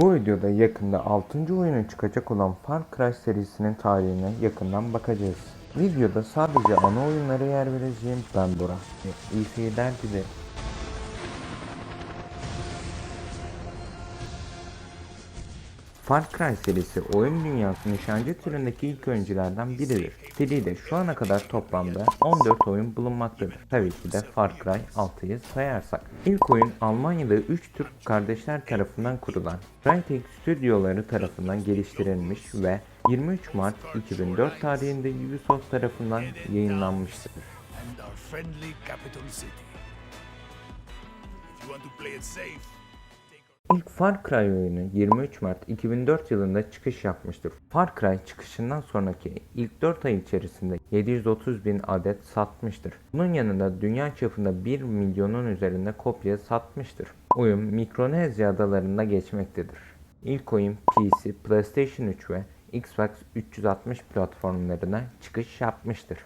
Bu videoda yakında 6. oyunu çıkacak olan Far Cry serisinin tarihine yakından bakacağız. Videoda sadece ana oyunlara yer vereceğim ben Bora. İyi seyirler dilerim. Far Cry serisi oyun dünyası nişancı türündeki ilk oyunculardan biridir. Seride şu ana kadar toplamda 14 oyun bulunmaktadır. Tabii ki de Far Cry 6'yı sayarsak. İlk oyun Almanya'da 3 Türk kardeşler tarafından kurulan Crytek stüdyoları tarafından geliştirilmiş ve 23 Mart 2004 tarihinde Ubisoft tarafından yayınlanmıştır. İlk Far Cry oyunu 23 Mart 2004 yılında çıkış yapmıştır. Far Cry çıkışından sonraki ilk 4 ay içerisinde 730.000 adet satmıştır. Bunun yanında dünya çapında 1 milyonun üzerinde kopya satmıştır. Oyun Mikronezya adalarında geçmektedir. İlk oyun PC, PlayStation 3 ve Xbox 360 platformlarına çıkış yapmıştır.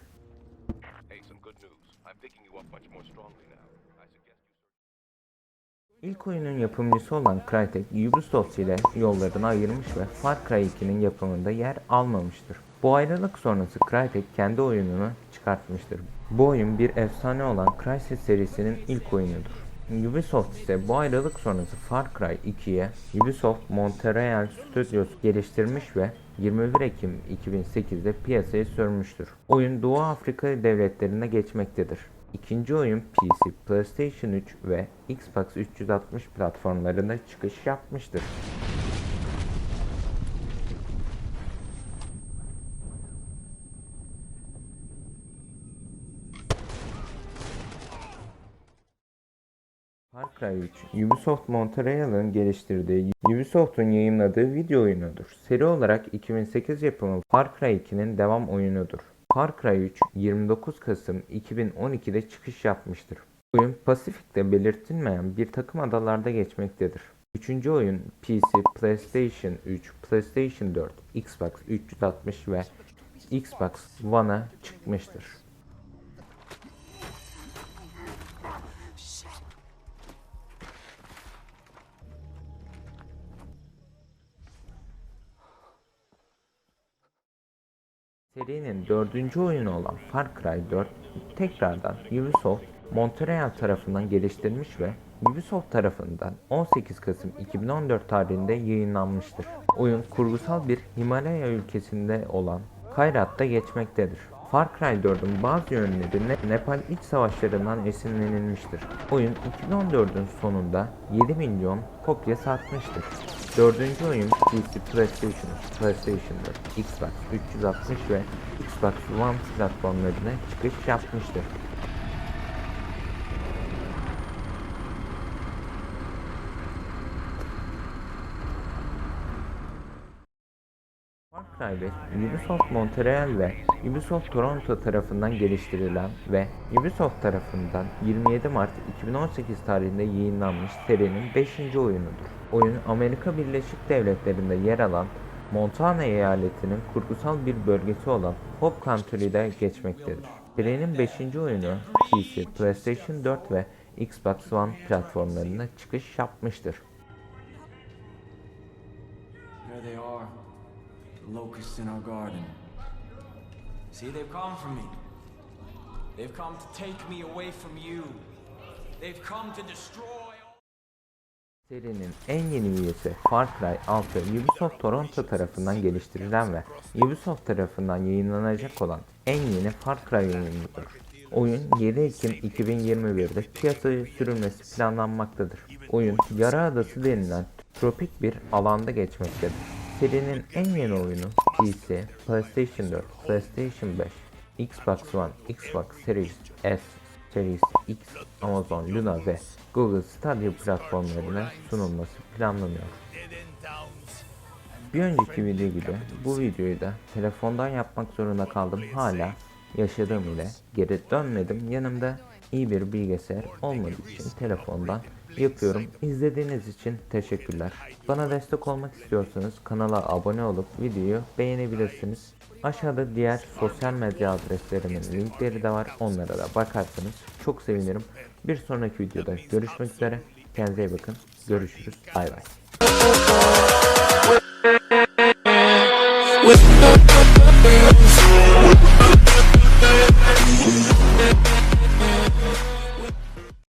İlk oyunun yapımcısı olan Crytek, Ubisoft ile yollarını ayırmış ve Far Cry 2'nin yapımında yer almamıştır. Bu ayrılık sonrası Crytek kendi oyununu çıkartmıştır. Bu oyun bir efsane olan Crysis serisinin ilk oyunudur. Ubisoft ise bu ayrılık sonrası Far Cry 2'ye Ubisoft Montreal Studios geliştirmiş ve 21 Ekim 2008'de piyasaya sürmüştür. Oyun Doğu Afrika devletlerinde geçmektedir. İkinci oyun PC, PlayStation 3 ve Xbox 360 platformlarına çıkış yapmıştır. Far Cry 3, Ubisoft Montreal'ın geliştirdiği, Ubisoft'un yayınladığı video oyunudur. Seri olarak 2008 yapımı Far Cry 2'nin devam oyunudur. Far Cry 3, 29 Kasım 2012'de çıkış yapmıştır. Oyun Pasifik'te belirtilmeyen bir takım adalarda geçmektedir. Üçüncü oyun PC, PlayStation 3, PlayStation 4, Xbox 360 ve Xbox One'a çıkmıştır. Serinin dördüncü oyunu olan Far Cry 4 tekrardan Ubisoft Montreal tarafından geliştirilmiş ve Ubisoft tarafından 18 Kasım 2014 tarihinde yayınlanmıştır. Oyun kurgusal bir Himalaya ülkesinde olan Kayrat'ta geçmektedir. Far Cry 4'ün bazı yönleri Nepal iç savaşlarından esinlenilmiştir. Oyun 2014'ün sonunda 7 milyon kopya satmıştır. Dördüncü oyun PC, PlayStation 4, Xbox 360 ve Xbox One platformlarına çıkış yapmıştır. Far Cry 5, Ubisoft Montreal ve Ubisoft Toronto tarafından geliştirilen ve Ubisoft tarafından 27 Mart 2018 tarihinde yayınlanmış serinin 5. oyunudur. Oyun Amerika Birleşik Devletleri'nde yer alan Montana eyaletinin kurgusal bir bölgesi olan Hope Country'de geçmektedir. Serinin 5. oyunu PC, PlayStation 4 ve Xbox One platformlarına çıkış yapmıştır. Locusts in our garden. See, they've come for me. They've come to take me away from you. They've come to destroy. Serinin en yeni üyesi Far Cry 6, Ubisoft Toronto tarafından geliştirilen ve Ubisoft tarafından yayınlanacak olan en yeni Far Cry oyunudur. Oyun 7 Ekim 2021'de piyasaya sürülmesi planlanmaktadır. Oyun Yarıadası denilen tropik bir alanda geçmektedir. Serinin en yeni oyunu PC, PlayStation 4, PlayStation 5, Xbox One, Xbox Series S, Series X, Amazon Luna ve Google Stadia platformlarına sunulması planlanıyor. Bir önceki video gibi bu videoyu da telefondan yapmak zorunda kaldım. Hala yaşadığım ile geri dönmedim. Yanımda iyi bir bilgisayar olmadığı için telefondan yapıyorum. İzlediğiniz için teşekkürler. Bana destek olmak istiyorsanız kanala abone olup videoyu beğenebilirsiniz. Aşağıda diğer sosyal medya adreslerimin linkleri de var. Onlara da bakarsanız çok sevinirim. Bir sonraki videoda görüşmek üzere. Kendinize iyi bakın. Görüşürüz. Bay bay. with